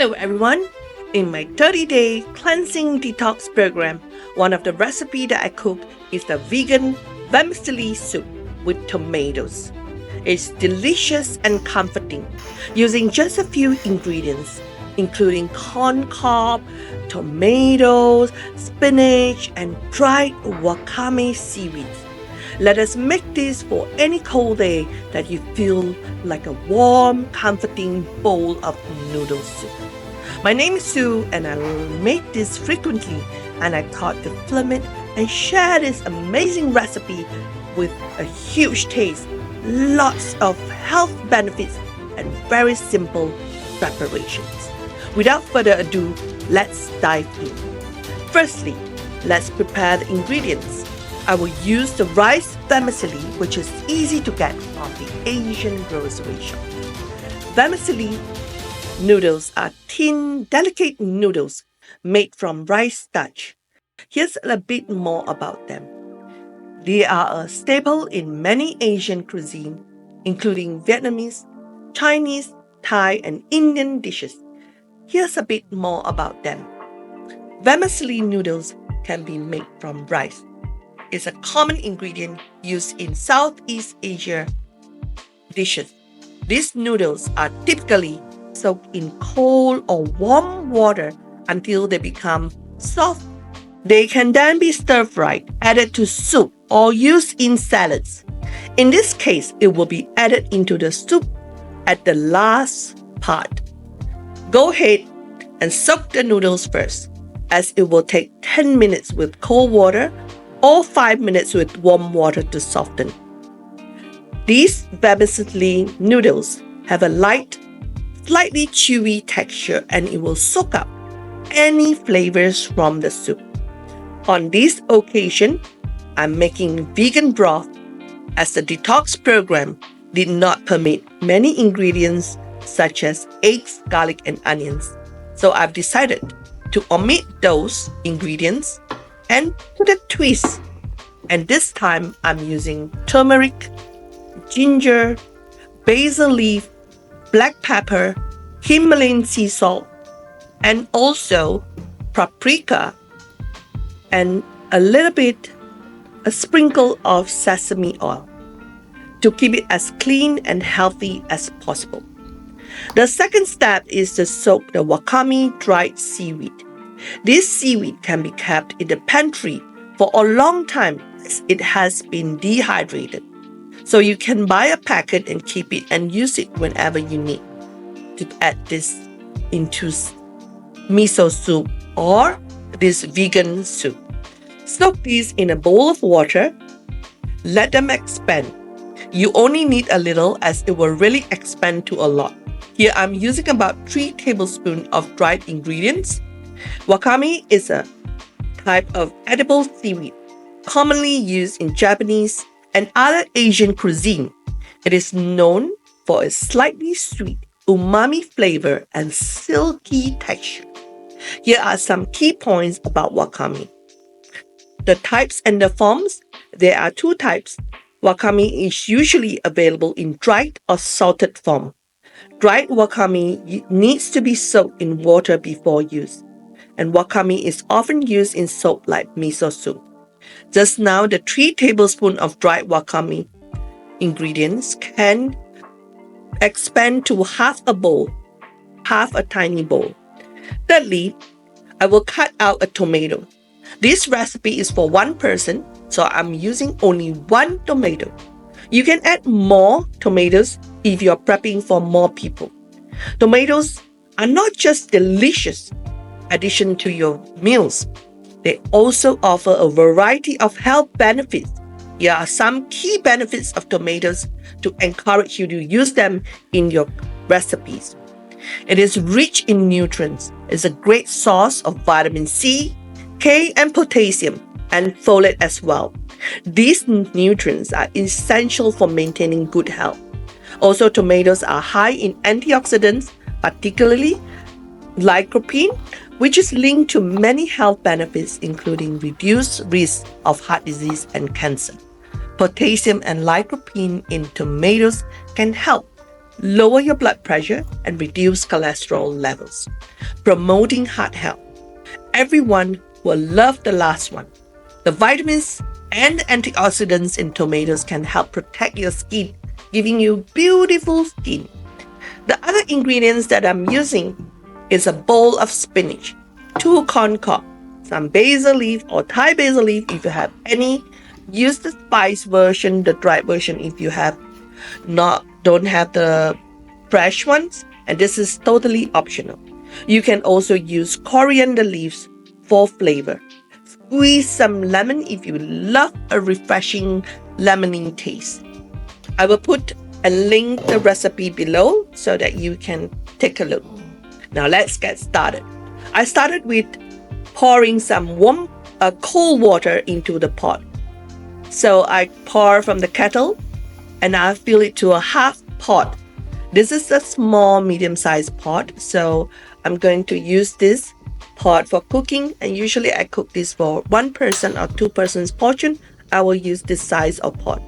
Hello everyone! In my 30-day cleansing detox program, one of the recipes that I cook is the vegan vermicelli soup with tomatoes. It's delicious and comforting, using just a few ingredients, including corn cob, tomatoes, spinach, and dried wakame seaweed. Let us make this for any cold day that you feel like a warm, comforting bowl of noodle soup. My name is Sue and I make this frequently, and I thought to film it and share this amazing recipe with a huge taste, lots of health benefits, and very simple preparations. Without further ado, let's dive in. Firstly, let's prepare the ingredients. I will use the rice vermicelli, which is easy to get from the Asian grocery shop. Vermicelli noodles are thin, delicate noodles made from rice starch. Here's a bit more about them. They are a staple in many Asian cuisine, including Vietnamese, Chinese, Thai, and Indian dishes. Here's a bit more about them. Vermicelli noodles can be made from rice. It's a common ingredient used in Southeast Asia dishes. These noodles are typically soaked in cold or warm water until they become soft. They can then be stir-fried, added to soup, or used in salads. In this case, it will be added into the soup at the last part. Go ahead and soak the noodles first, as it will take 10 minutes with cold water or 5 minutes with warm water to soften. These vermicelli noodles have a light, slightly chewy texture, and it will soak up any flavors from the soup. On this occasion, I'm making vegan broth, as the detox program did not permit many ingredients such as eggs, garlic, and onions. So I've decided to omit those ingredients and put a twist. And this time I'm using turmeric, ginger, basil leaf, black pepper, Himalayan sea salt, and also paprika, and a sprinkle of sesame oil to keep it as clean and healthy as possible. The second step is to soak the wakame dried seaweed. This seaweed can be kept in the pantry for a long time as it has been dehydrated. So you can buy a packet and keep it and use it whenever you need to add this into miso soup or this vegan soup. Soak these in a bowl of water. Let them expand. You only need a little, as it will really expand to a lot. Here I'm using about 3 tablespoons of dried ingredients. Wakame is a type of edible seaweed commonly used in Japanese and other Asian cuisine. It is known for its slightly sweet umami flavor and silky texture. Here are some key points about wakame. The types and the forms. There are 2 types. Wakame is usually available in dried or salted form. Dried wakame needs to be soaked in water before use, and wakame is often used in soup like miso soup. Just now, the 3 tablespoons of dried wakame ingredients can expand to half a bowl, half a tiny bowl. Thirdly, I will cut out a tomato. This recipe is for 1 person, so I'm using only 1 tomato. You can add more tomatoes if you're prepping for more people. Tomatoes are not just delicious addition to your meals, they also offer a variety of health benefits. Here are some key benefits of tomatoes to encourage you to use them in your recipes. It is rich in nutrients. It's a great source of vitamin C, K, and potassium, and folate as well. These nutrients are essential for maintaining good health. Also, tomatoes are high in antioxidants, particularly lycopene, which is linked to many health benefits, including reduced risk of heart disease and cancer. Potassium and lycopene in tomatoes can help lower your blood pressure, and reduce cholesterol levels, promoting heart health. Everyone will love the last one. The vitamins and antioxidants in tomatoes can help protect your skin, giving you beautiful skin. The other ingredients that I'm using is a bowl of spinach, 2 corn cob, some basil leaf or Thai basil leaf if you have any. Use the spice version, the dried version if you don't have the fresh ones, and this is totally optional. You can also use coriander leaves for flavor. Squeeze some lemon if you love a refreshing lemony taste. I will put and link the recipe below so that you can take a look. Now let's get started. I started with pouring some cold water into the pot. So I pour from the kettle and I fill it to a half pot. This is a small medium-sized pot, so I'm going to use this pot for cooking, and usually I cook this for 1 person or 2 persons portion. I will use this size of pot.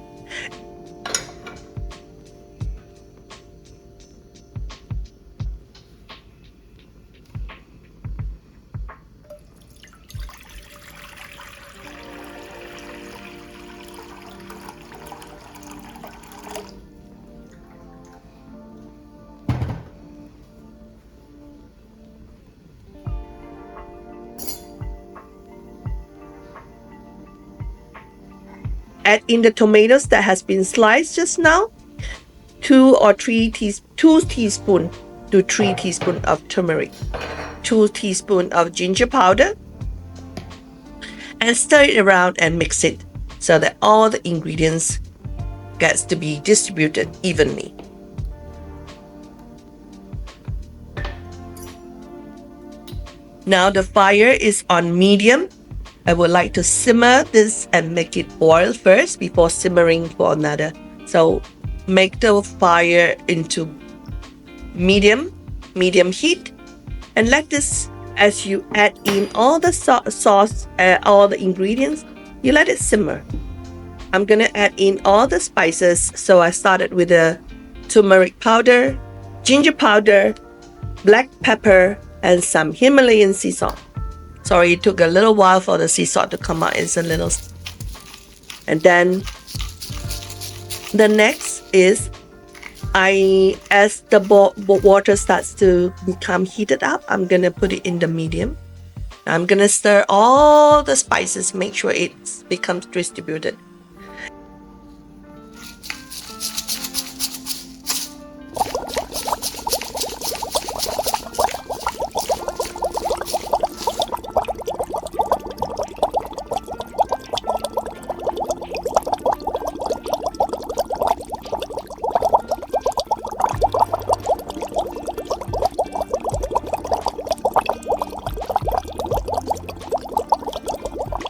Add in the tomatoes that has been sliced just now, 2 teaspoons to 3 teaspoons of turmeric, 2 teaspoons of ginger powder, and stir it around and mix it so that all the ingredients gets to be distributed evenly. Now the fire is on medium. I would like to simmer this and make it boil first before simmering for another. So make the fire into medium heat, and let this, as you add in all the sauce, all the ingredients, you let it simmer. I'm gonna add in all the spices. So I started with the turmeric powder, ginger powder, black pepper, and some Himalayan sea salt. Sorry, it took a little while for the sea salt to come out. It's a little. And then the next is, as the water starts to become heated up, I'm gonna put it in the medium. I'm gonna stir all the spices, make sure it becomes distributed.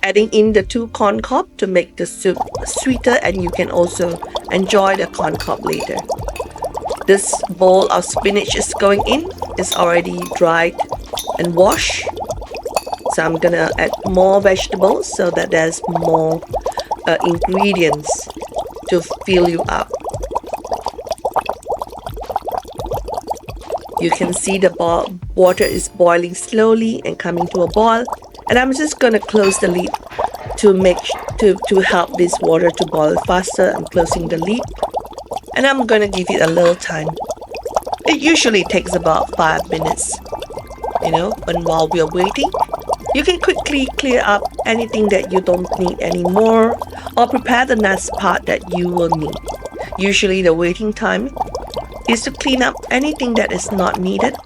Adding in the 2 corn cob to make the soup sweeter, and you can also enjoy the corn cob later. This bowl of spinach is going in. It's already dried and washed. So I'm gonna add more vegetables so that there's more ingredients to fill you up. You can see the water is boiling slowly and coming to a boil. And I'm just gonna close the lid to help this water to boil faster. I'm closing the lid, and I'm gonna give it a little time. It usually takes about 5 minutes. And while we're waiting, you can quickly clear up anything that you don't need anymore, or prepare the next part that you will need. Usually the waiting time is to clean up anything that is not needed,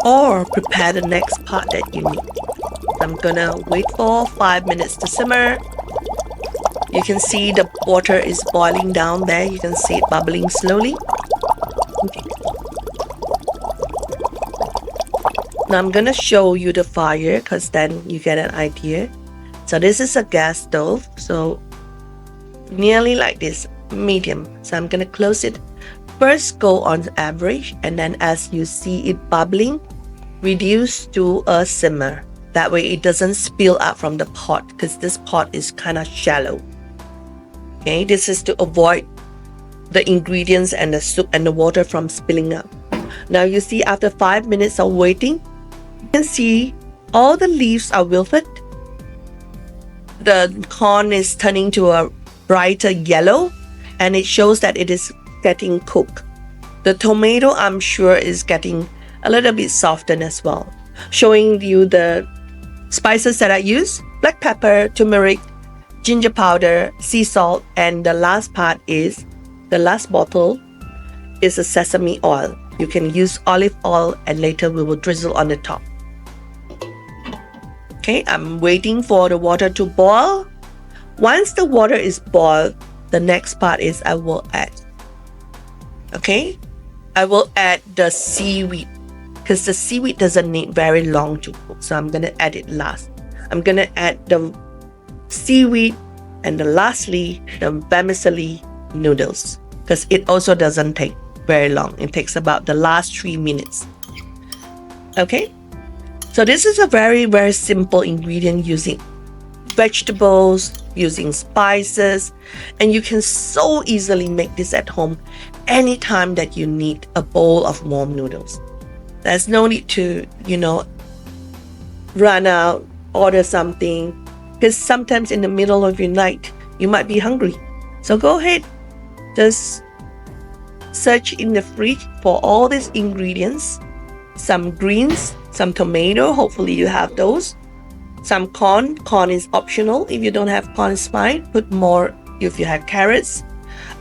or prepare the next part that you need. I'm gonna wait for 5 minutes to simmer. You can see the water is boiling down there. You can see it bubbling slowly. Okay. Now I'm gonna show you the fire, because then you get an idea. So this is a gas stove, so nearly like this, medium. So I'm gonna close it. First go on average, and then as you see it bubbling, reduce to a simmer. That way it doesn't spill out from the pot, because this pot is kind of shallow. Okay, this is to avoid the ingredients and the soup and the water from spilling out. Now you see after 5 minutes of waiting, you can see all the leaves are wilted. The corn is turning to a brighter yellow, and it shows that it is getting cooked. The tomato, I'm sure, is getting a little bit softened as well. Showing you the spices that I use: black pepper, turmeric, ginger powder, sea salt, and the last part is, the last bottle is a sesame oil. You can use olive oil, and later we will drizzle on the top. Okay, I'm waiting for the water to boil. Once the water is boiled, the next part is I will add the seaweed, because the seaweed doesn't need very long to cook, so I'm gonna add it last. I'm gonna add the seaweed, and lastly the vermicelli noodles, because it also doesn't take very long. It takes about the last 3 minutes. Okay, so this is a very, very simple ingredient, using vegetables, using spices, and you can so easily make this at home anytime that you need a bowl of warm noodles. There's no need to, run out, order something, because sometimes in the middle of your night, you might be hungry. So go ahead, just search in the fridge for all these ingredients. Some greens, some tomato, hopefully you have those. Some corn. Corn is optional. If you don't have corn, it's fine. Put more if you have carrots.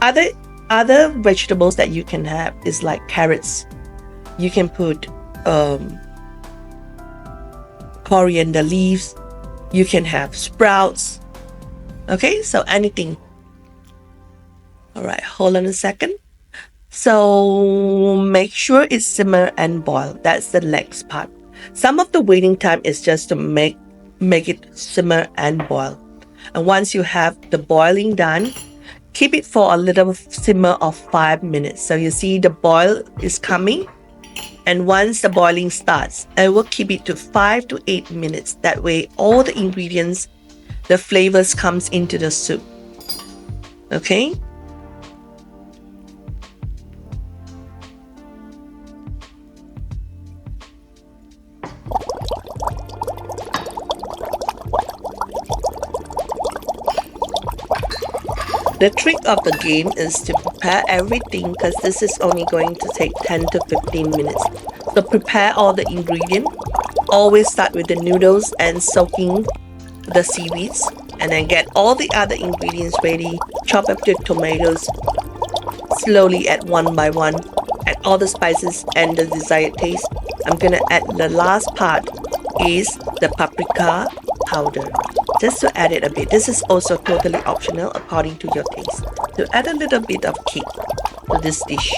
Other vegetables that you can have is like carrots. You can put coriander leaves. You can have sprouts. Okay, so anything. All right, hold on a second. So make sure it's simmer and boil. That's the next part. Some of the waiting time is just to make it simmer and boil. And once you have the boiling done, keep it for a little simmer of 5 minutes. So you see the boil is coming. And once the boiling starts, I will keep it to 5 to 8 minutes. That way all the ingredients, the flavors comes into the soup. Okay? The trick of the game is to prepare everything, because this is only going to take 10 to 15 minutes. So prepare all the ingredients. Always start with the noodles and soaking the seaweeds, and then get all the other ingredients ready. Chop up the tomatoes, slowly add one by one. Add all the spices and the desired taste. I'm gonna add the last part is the paprika powder, just to add it a bit. This is also totally optional according to your taste, to add a little bit of kick to this dish.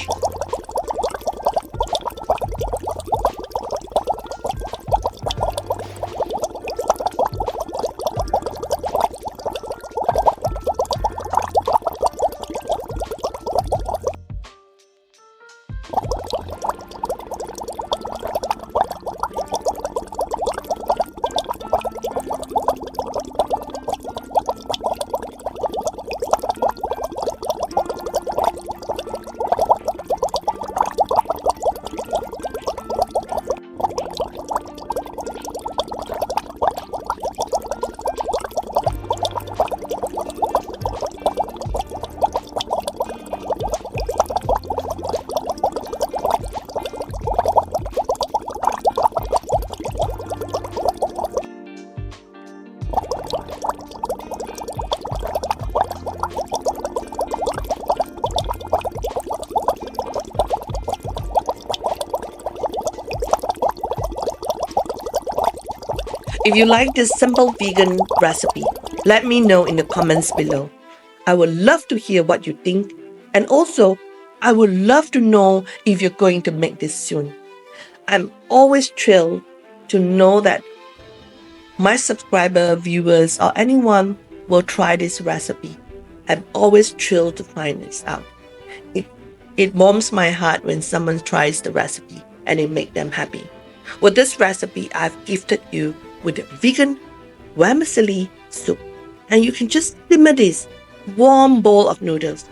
If you like this simple vegan recipe, let me know in the comments below. I would love to hear what you think, and also I would love to know if you're going to make this soon. I'm always thrilled to know that my subscriber, viewers, or anyone will try this recipe. I'm always thrilled to find this out. It warms my heart when someone tries the recipe and it makes them happy. With this recipe, I've gifted you with a vegan vermicelli soup. And you can just simmer this warm bowl of noodles.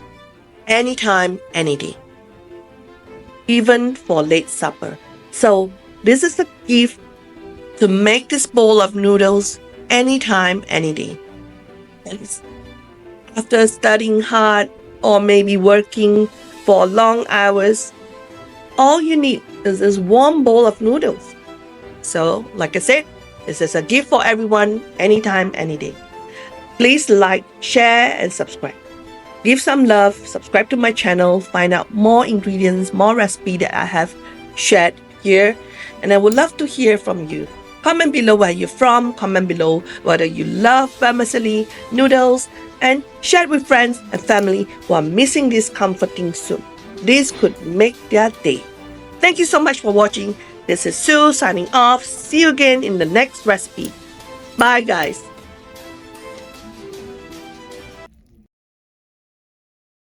anytime, any day, even for late supper. So this is the gift to make this bowl of noodles anytime, any day. And after studying hard or maybe working for long hours, all you need is this warm bowl of noodles. So, like I said, this is a gift for everyone, anytime, any day. Please like, share, and subscribe. Give some love, subscribe to my channel, find out more ingredients, more recipe that I have shared here. And I would love to hear from you. Comment below where you're from, comment below whether you love vermicelli, noodles, and share it with friends and family who are missing this comforting soup. This could make their day. Thank you so much for watching. This is Sue signing off. See you again in the next recipe. Bye guys.